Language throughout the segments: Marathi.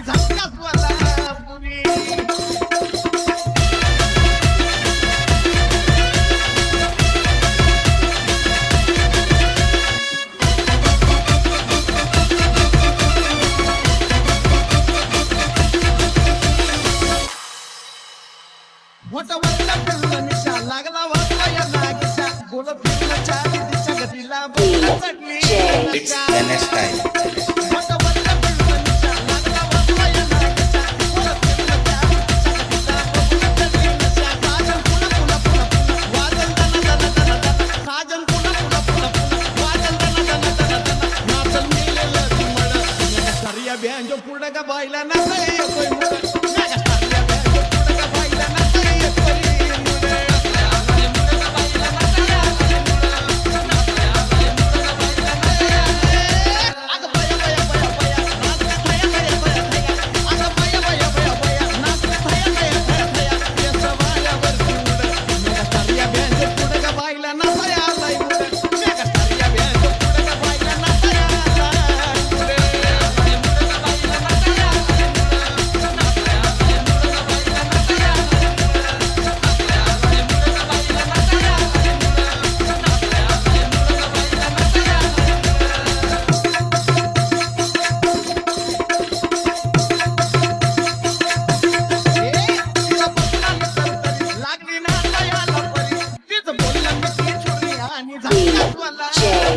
झटकाच पुरी मोठा वरला फिरला निशा लागला वाजला या नागेशा बोलत फिरला चारी दिशा गतीला बोलत चढली It's NS time. मोठा वरला फिरला निशा लागला वाजला या नागेशा बोलत फिरला चारी दिशा गतीला बोलत चढली नशा साजन पुन्हा पुन्हा पुन्हा पुन्हा वाजन दना दना दना दना साजन पुन्हा पुन्हा पुन्हा पुन्हा वाजन दना दना दना दना नाचन मेलेलं घुमड मेगा सारिया बँजो पुढं का बायला नाचाय येतोय मुड मेगा सारिया बँजो पुढं का बायला नाचाय येतोय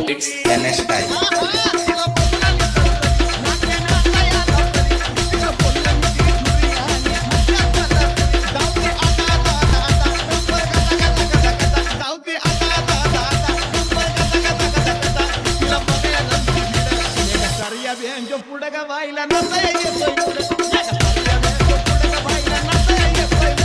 It's NS time. पुढं का बाईला नसा येतोय पुढं का बाईला नसा येतोय